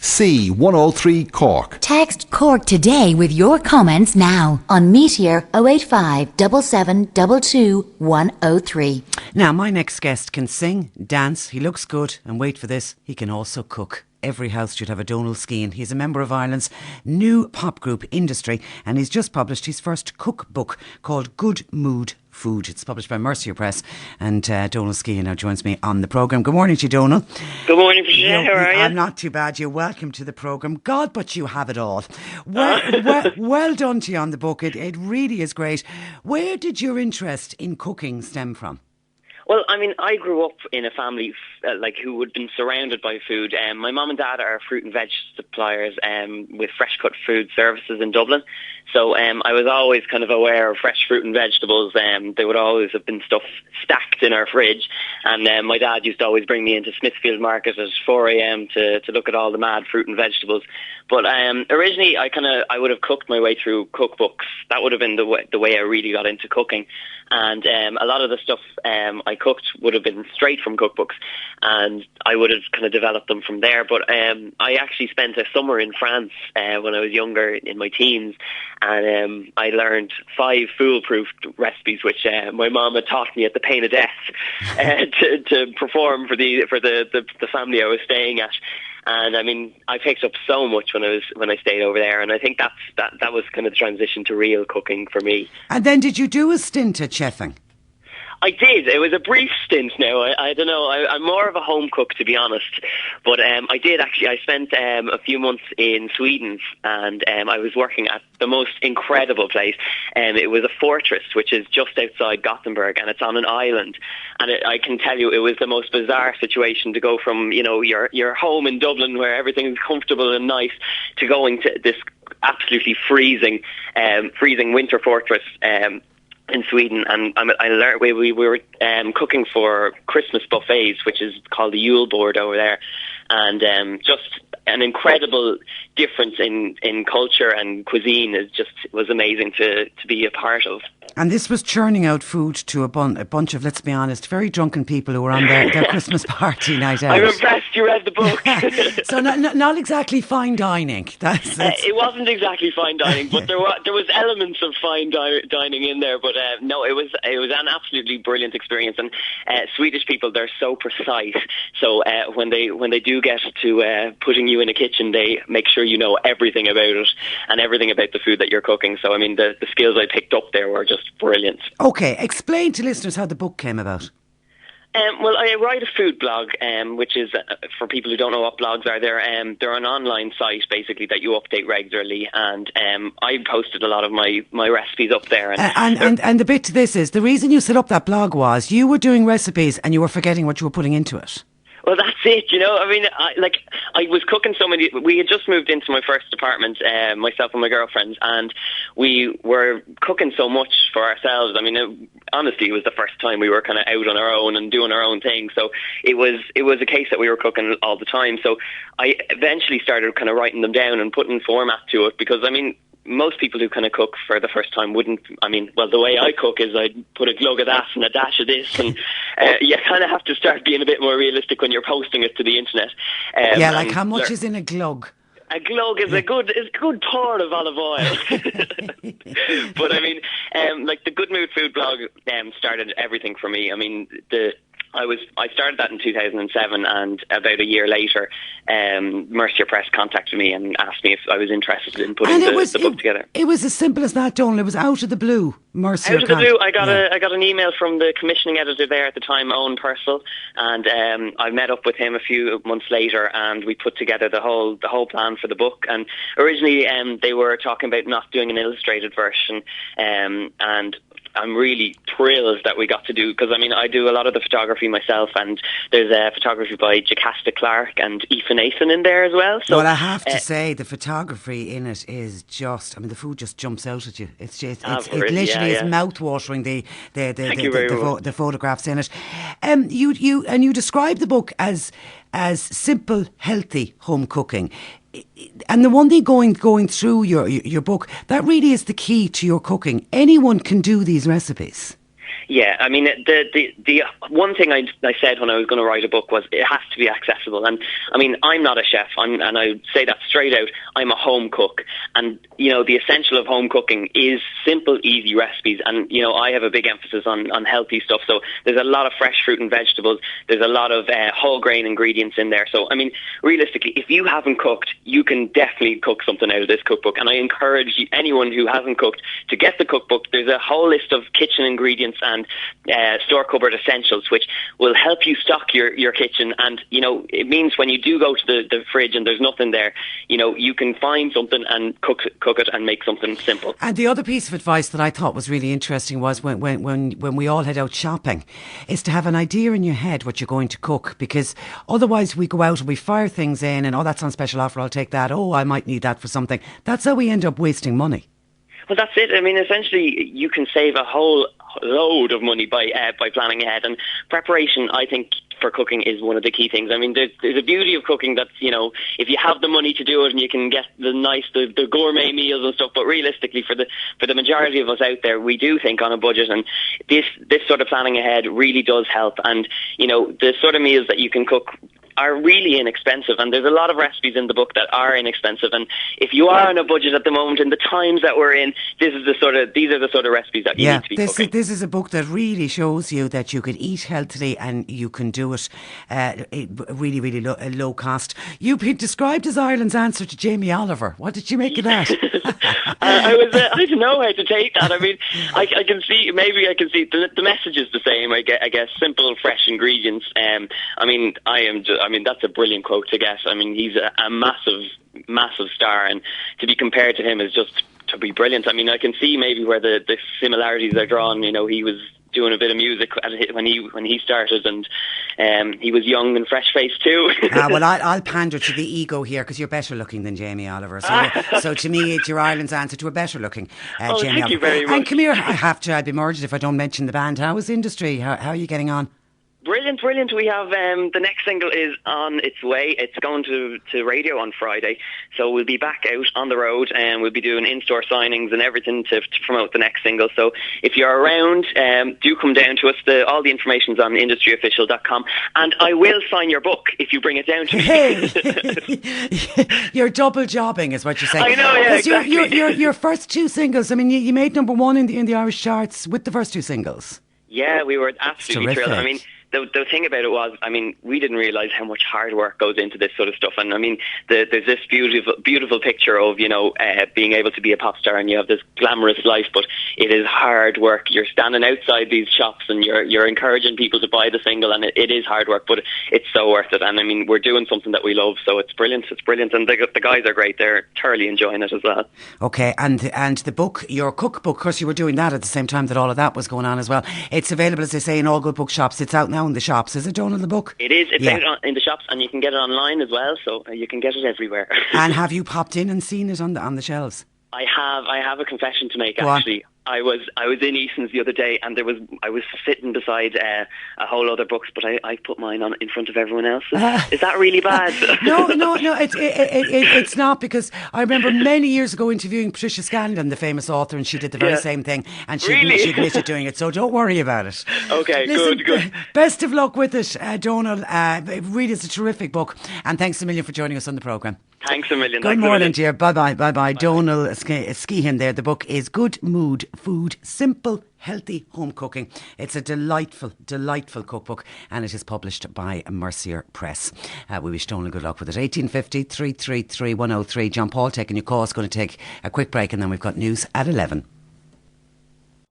C103 Cork. Text Cork today with your comments now on Meteor 085 7722 103. Now, my next guest can sing, dance, he looks good, and wait for this, he can also cook. Every house should have a Donal Skeen. He's a member of Ireland's new pop group Industry, and he's just published his first cookbook called Good Mood Food. It's published by Mercier Press, and Donal Skeen now joins me on the programme. Good morning to you, Donal. Good morning, Patricia. How are you? I'm not too bad. You're welcome to the programme. God, but you have it all. Well done to you on the book. It really is great. Where did your interest in cooking stem from? Well, I mean, I grew up in a family who had been surrounded by food. My mum and dad are fruit and veg suppliers with fresh cut food services in Dublin. So I was always kind of aware of fresh fruit and vegetables. They would always have been stuff stacked in our fridge. And my dad used to always bring me into Smithfield Market at 4 a.m. to look at all the mad fruit and vegetables. But originally, I would have cooked my way through cookbooks. That would have been the way I really got into cooking. And a lot of the stuff I cooked would have been straight from cookbooks, and I would have kind of developed them from there. But I actually spent a summer in France when I was younger, in my teens, and I learned 5 foolproof recipes, which my mum had taught me at the pain of death to perform for the family I was staying at. And I mean, I picked up so much when I stayed over there, and I think that was kind of the transition to real cooking for me. And then did you do a stint at chefing? I did. It was a brief stint now. I don't know. I'm more of a home cook, to be honest. But I did actually. I spent a few months in Sweden, and I was working at the most incredible place. It was a fortress, which is just outside Gothenburg, and it's on an island. And I can tell you, it was the most bizarre situation to go from, your home in Dublin, where everything's comfortable and nice, to going to this absolutely freezing winter fortress. In Sweden, and I learned we were cooking for Christmas buffets, which is called the Yule board over there, and just an incredible difference in culture and cuisine was amazing to be a part of. And this was churning out food to a bunch of, let's be honest, very drunken people who were on their Christmas party night out. I'm impressed you read the book. So not exactly fine dining. It wasn't exactly fine dining, but there was elements of fine dining in there. But no, it was an absolutely brilliant experience. And Swedish people, they're so precise. So when they do get to putting you in a kitchen, they make sure you know everything about it and everything about the food that you're cooking. So I mean, the skills I picked up there were just brilliant. Okay, explain to listeners how the book came about. Well, I write a food blog, which is, for people who don't know what blogs are, they're an online site, basically, that you update regularly, and I posted a lot of my recipes up there. And the bit to this is, the reason you set up that blog was you were doing recipes and you were forgetting what you were putting into it. Well, that's it, I mean, I was cooking so many. We had just moved into my first apartment, myself and my girlfriend, and we were cooking so much for ourselves. I mean, honestly, it was the first time we were kind of out on our own and doing our own thing. So it was a case that we were cooking all the time. So I eventually started kind of writing them down and putting format to it, because, I mean, most people who kind of cook for the first time wouldn't. I mean, well, the way I cook is I'd put a glug of that and a dash of this, and you kind of have to start being a bit more realistic when you're posting it to the internet. Like how much is in a glug? A glug is a good pour of olive oil. But I mean, the Good Mood Food blog started everything for me. I mean, I started that in 2007, and about a year later, Mercier Press contacted me and asked me if I was interested in putting the book together. It was as simple as that, Donal. It was out of the blue. Mercier. Out of the blue, I got an email from the commissioning editor there at the time, Owen Purcell, and I met up with him a few months later, and we put together the whole plan for the book. And originally, they were talking about not doing an illustrated version, and I'm really thrilled that we got to do, because I mean, I do a lot of the photography myself, and there's photography by Jocasta Clark and Aoife Nathan in there as well. So, well, I have to say, the photography in it is just, I mean, the food just jumps out at you. It literally is mouth-watering, the photographs in it. You describe the book as simple, healthy home cooking. And the one thing going through your book, that really is the key to your cooking. Anyone can do these recipes. Yeah, I mean, the one thing I said when I was going to write a book was it has to be accessible. And I mean, I'm not a chef, and I say that straight out. I'm a home cook, and the essential of home cooking is simple, easy recipes. And I have a big emphasis on healthy stuff. So there's a lot of fresh fruit and vegetables. There's a lot of whole grain ingredients in there. So I mean, realistically, if you haven't cooked, you can definitely cook something out of this cookbook. And I encourage anyone who hasn't cooked to get the cookbook. There's a whole list of kitchen ingredients and store cupboard essentials, which will help you stock your kitchen. And it means when you do go to the fridge and there's nothing there, you can find something and cook it and make something simple. And the other piece of advice that I thought was really interesting was when we all head out shopping, is to have an idea in your head what you're going to cook, because otherwise we go out and we fire things in and that's on special offer, I'll take that, I might need that for something. That's how we end up wasting money. Well, that's it. I mean, essentially, you can save a whole load of money by planning ahead. And preparation, I think, for cooking is one of the key things. I mean, there's a beauty of cooking that, if you have the money to do it and you can get the gourmet meals and stuff, but realistically, for the majority of us out there, we do think on a budget, and this sort of planning ahead really does help. And, the sort of meals that you can cook are really inexpensive, and there's a lot of recipes in the book that are inexpensive. And if you are on a budget at the moment, in the times that we're in, these are the sort of recipes that you need to be cooking. This is a book that really shows you that you can eat healthily and you can do it really, really low cost. You've been described as Ireland's answer to Jamie Oliver. What did you make of that? I don't know how to take that. I mean, I can see the message is the same. I guess simple, fresh ingredients. I mean, that's a brilliant quote to get. I mean, he's a massive star, and to be compared to him is just to be brilliant. I mean, I can see maybe where the similarities are drawn. He was doing a bit of music when he started, and he was young and fresh-faced too. Well, I'll pander to the ego here, because you're better looking than Jamie Oliver. So to me, it's your Ireland's answer to a better looking Jamie Oliver. Thank you very much. And come here, I'd be murdered if I don't mention the band. How is the industry? How are you getting on? Brilliant. We have the next single is on its way. It's going to radio on Friday, so we'll be back out on the road, and we'll be doing in-store signings and everything to promote the next single. So if you're around, do come down to us. All the information's on industryofficial.com, and I will sign your book if you bring it down to me. Hey, you're double jobbing, is what you're saying. I know, yeah, exactly. Your first two singles. I mean, you made number one in the Irish charts with the first two singles. Yeah, we were absolutely thrilled. I mean, the thing about it was, I mean, we didn't realise how much hard work goes into this sort of stuff. And I mean, there's this beautiful picture of, being able to be a pop star and you have this glamorous life, but it is hard work. You're standing outside these shops and you're encouraging people to buy the single, and it is hard work, but it's so worth it. And I mean, we're doing something that we love, so it's brilliant. And the guys are great. They're thoroughly enjoying it as well. Okay, and the book, your cookbook, of course, you were doing that at the same time that all of that was going on as well. It's available, as they say, in all good bookshops. It's out now in the shops, is it, Donald, the book? It is. It's out in the shops, and you can get it online as well, so you can get it everywhere. And have you popped in and seen it on the shelves? I have a confession to make, actually. I was in Eason's the other day, and I was sitting beside a whole other books, but I put mine on in front of everyone else. Is that really bad? No, it's not, because I remember many years ago interviewing Patricia, the famous author, and she did the very same thing, and she admitted doing it. So don't worry about it. Okay, listen, good. Best of luck with it, Donald. It really is a terrific book, and thanks a million for joining us on the programme. Thanks a million. Good morning to you. Bye. Donald Skehan there. The book is Good Mood Food, Simple, Healthy Home Cooking. It's a delightful cookbook, and it is published by Mercier Press. We wish Donald good luck with it. 1850 333 103. John Paul taking your call. Is going to take a quick break, and then we've got news at 11.